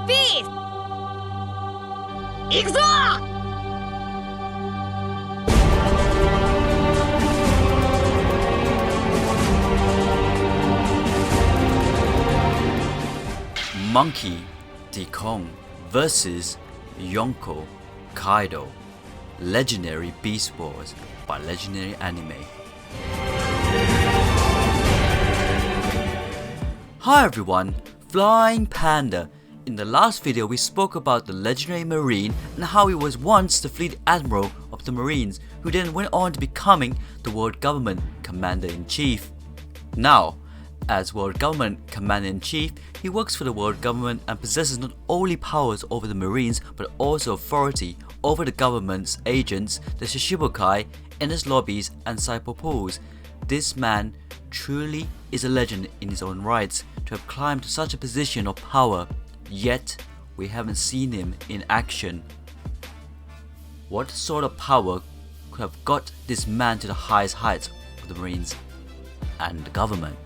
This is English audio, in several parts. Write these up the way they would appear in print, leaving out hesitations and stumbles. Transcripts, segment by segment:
ピース行くぞ Monkey D. Kong vs. YONKO Kaido Legendary Beast Wars by Legendary Anime. Hi everyone, Flying Panda. In the last video we spoke about the legendary marine and how he was once the fleet admiral of the marines who then went on to becoming the world government commander-in-chief. Now, as world government commander-in-chief, he works for the world government and possesses not only powers over the marines but also authority over the government's agents, the Shishibukai, endless lobbies and cyber pools. This man truly is a legend in his own rights to have climbed to such a position of power, yet we haven't seen him in action. What sort of power could have got this man to the highest heights of the marines and the government?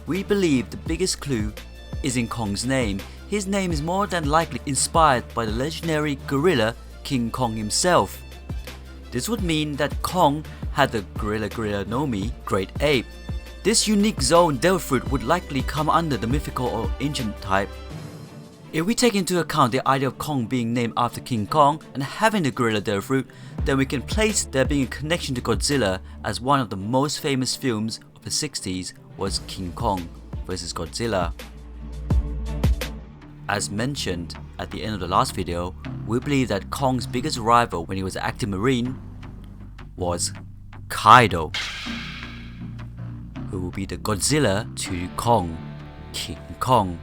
We believe the biggest clue is in Kong's name. His name is more than likely inspired by the legendary gorilla King Kong himself. This would mean that Kong had the gorilla no Mi, great ape. This unique zone devil fruit would likely come under the mythical or ancient type. If we take into account the idea of Kong being named after King Kong and having the gorilla devil fruit, then we can place there being a connection to Godzilla, as one of the most famous films of the 60s was King Kong vs Godzilla. As mentioned at the end of the last video, we believe that Kong's biggest rival when he was an active marine was Kaido, who will be the Godzilla to Kong, King Kong.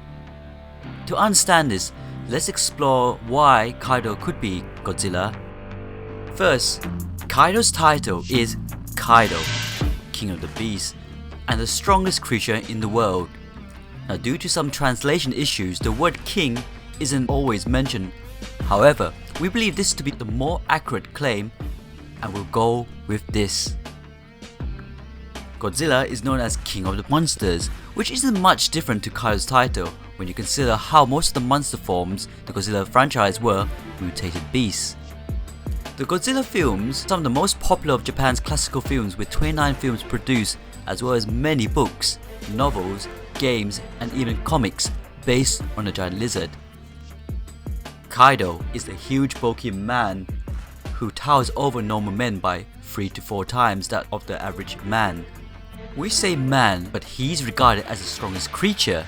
To understand this, let's explore why Kaido could be Godzilla. First, Kaido's title is Kaido, King of the Beasts, and the strongest creature in the world. Now, due to some translation issues, the word king isn't always mentioned. However, we believe this to be the more accurate claim and we'll go with this. Godzilla is known as King of the Monsters, which isn't much different to Kaido's title when you consider how most of the monster forms the Godzilla franchise were mutated beasts. The Godzilla films, some of the most popular of Japan's classical films, with 29 films produced, as well as many books, novels, games and even comics based on the giant lizard. Kaido is the huge bulky man who towers over normal men by 3 to 4 times that of the average man. We say man, but he's regarded as the strongest creature.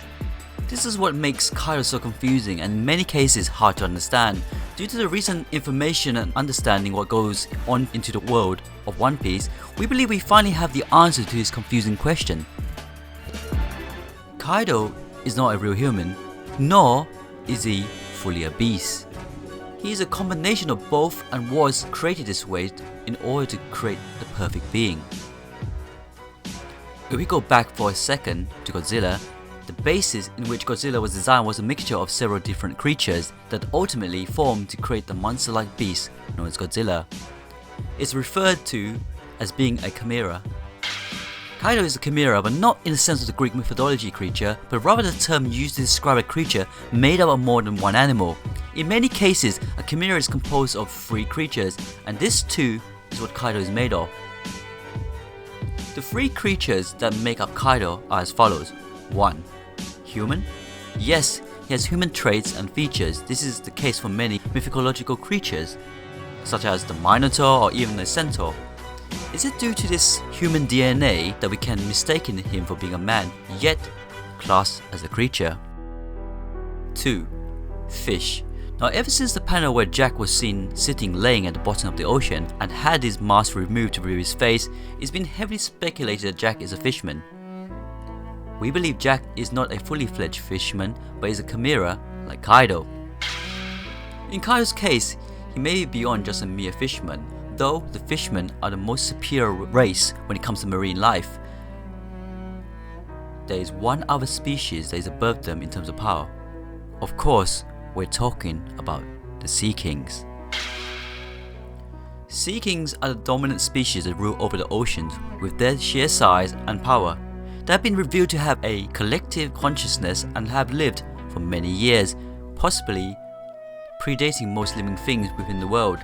This is what makes Kaido so confusing and in many cases hard to understand. Due to the recent information and understanding what goes on into the world of One Piece, we believe we finally have the answer to his confusing question. Kaido is not a real human, nor is he fully a beast. He is a combination of both and was created this way in order to create the perfect being. If we go back for a second to Godzilla, the basis in which Godzilla was designed was a mixture of several different creatures that ultimately formed to create the monster-like beast known as Godzilla. It's referred to as being a chimera. Kaido is a chimera, but not in the sense of the Greek mythology creature, but rather the term used to describe a creature made up of more than one animal. In many cases, a chimera is composed of 3 creatures, and this too is what Kaido is made of. The 3 creatures that make up Kaido are as follows. 1. Human? Yes, he has human traits and features. This is the case for many mythological creatures, such as the Minotaur or even the Centaur. Is it due to this human DNA that we can mistake him for being a man, yet classed as a creature? 2. Fish. Now, ever since the panel where Jack was seen sitting laying at the bottom of the ocean and had his mask removed to reveal his face, it's been heavily speculated that Jack is a fisherman. We believe Jack is not a fully fledged fisherman, but is a chimera like Kaido. In Kaido's case, he may be beyond just a mere fisherman, though the fishermen are the most superior race when it comes to marine life. There is one other species that is above them in terms of power. Of course, we're talking about the Sea Kings. Sea Kings are the dominant species that rule over the oceans with their sheer size and power. They have been revealed to have a collective consciousness and have lived for many years. possibly predating most living things within the world.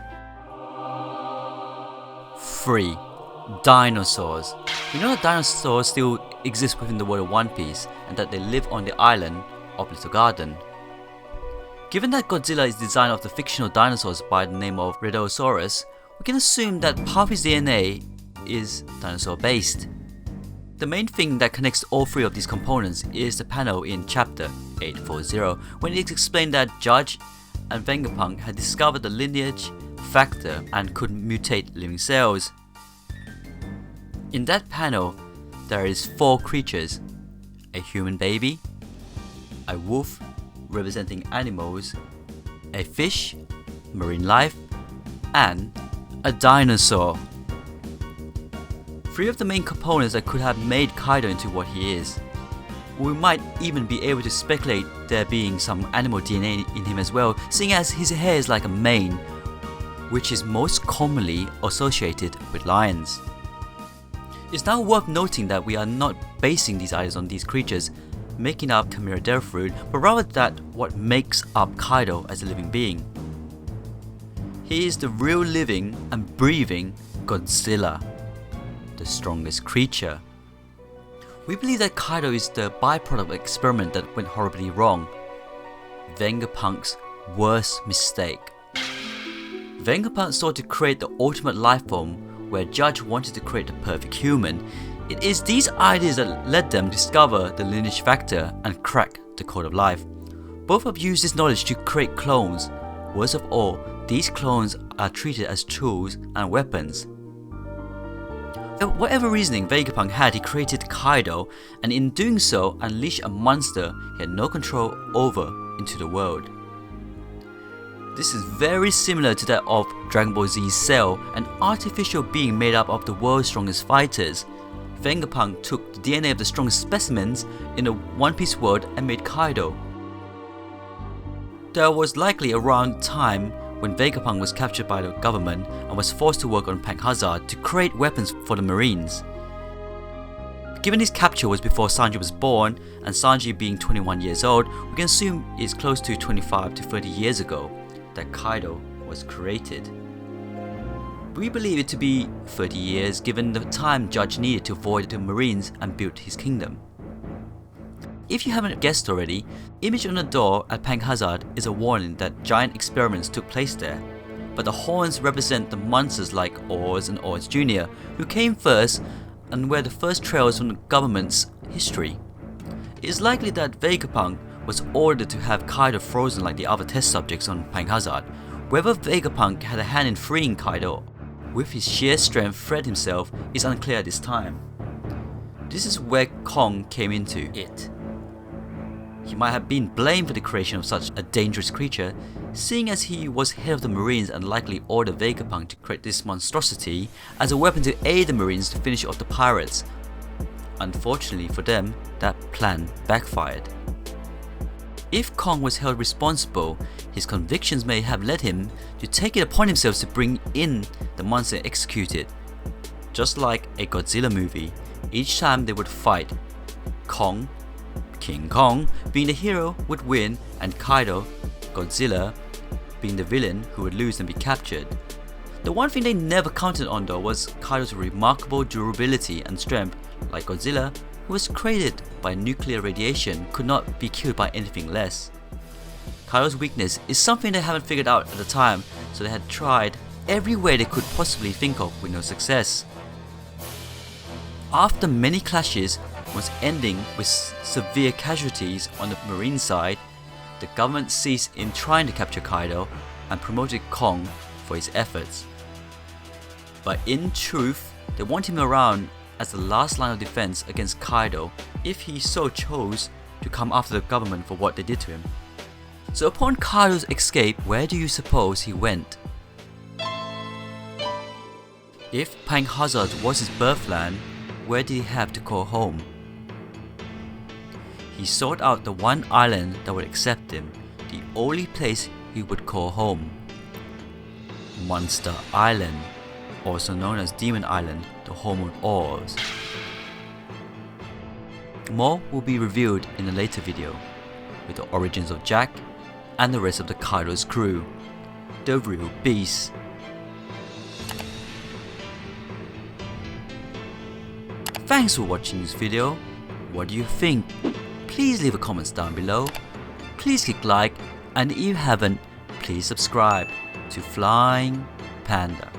3. Dinosaurs. We know that dinosaurs still exist within the world of One Piece and that they live on the island of Little Garden. Given that Godzilla is designed of the fictional dinosaurs by the name of Rhedosaurus, we can assume that part of his DNA is dinosaur based. The main thing that connects all three of these components is the panel in chapter 840 when it explained that Judge and Vegapunk had discovered the lineage factor and could mutate living cells. In that panel, there is 4 creatures: a human baby, a wolf representing animals, a fish, marine life, and a dinosaur. 3 of the main components that could have made Kaido into what he is. We might even be able to speculate there being some animal DNA in him as well, seeing as his hair is like a mane, which is most commonly associated with lions. It's now worth noting that we are not basing these ideas on these creatures making up Chimera fruit, but rather that what makes up Kaido as a living being. He is the real living and breathing Godzilla, the strongest creature. We believe that Kaido is the byproduct of an experiment that went horribly wrong. Vegapunk's worst mistake. Vegapunk sought to create the ultimate life form, where Judge wanted to create the perfect human. It is these ideas that led them to discover the lineage factor and crack the code of life. Both have used this knowledge to create clones. Worst of all, these clones are treated as tools and weapons. For whatever reasoning Vegapunk had, he created Kaido, and in doing so unleashed a monster he had no control over into the world. This is very similar to that of Dragon Ball Z's Cell, an artificial being made up of the world's strongest fighters. Vegapunk took the DNA of the strongest specimens in the One Piece world and made Kaido. There was likely around time when Vegapunk was captured by the government and was forced to work on Punk Hazard to create weapons for the Marines. Given his capture was before Sanji was born, and Sanji being 21 years old, we can assume it's close to 25 to 30 years ago that Kaido was created. We believe it to be 30 years given the time Judge needed to avoid the Marines and build his kingdom. If you haven't guessed already, the image on the door at Punk Hazard is a warning that giant experiments took place there, but the horns represent the monsters like Oars and Oars Jr., who came first and were the first trails from the government's history. It is likely that Vegapunk was ordered to have Kaido frozen like the other test subjects on Punk Hazard. Whether Vegapunk had a hand in freeing Kaido with his sheer strength Fred himself is unclear at this time. This is where Kong came into it. He might have been blamed for the creation of such a dangerous creature, seeing as he was head of the Marines and likely ordered Vegapunk to create this monstrosity as a weapon to aid the Marines to finish off the pirates. Unfortunately for them, that plan backfired. If Kong was held responsible, his convictions may have led him to take it upon himself to bring in the monster and execute it. Just like a Godzilla movie, each time they would fight, Kong, King Kong, being the hero would win, and Kaido, Godzilla, being the villain who would lose and be captured. The one thing they never counted on though was Kaido's remarkable durability and strength. Like Godzilla, who was created by nuclear radiation, could not be killed by anything less. Kaido's weakness is something they haven't figured out at the time, so they had tried every way they could possibly think of with no success. After many clashes, was ending with severe casualties on the Marine side, the government ceased in trying to capture Kaido and promoted Kong for his efforts. But in truth, they want him around as the last line of defense against Kaido if he so chose to come after the government for what they did to him. So upon Kaido's escape, where do you suppose he went? If Punk Hazard was his birthland, where did he have to call home? He sought out the one island that would accept him, the only place he would call home. Monster Island, also known as Demon Island, the home of Oars. More will be revealed in a later video, with the origins of Jack and the rest of the Kaido's crew, the real beasts. Thanks for watching this video. What do you think? Please leave a comment down below. Please click like, and if you haven't, please subscribe to Flying Panda.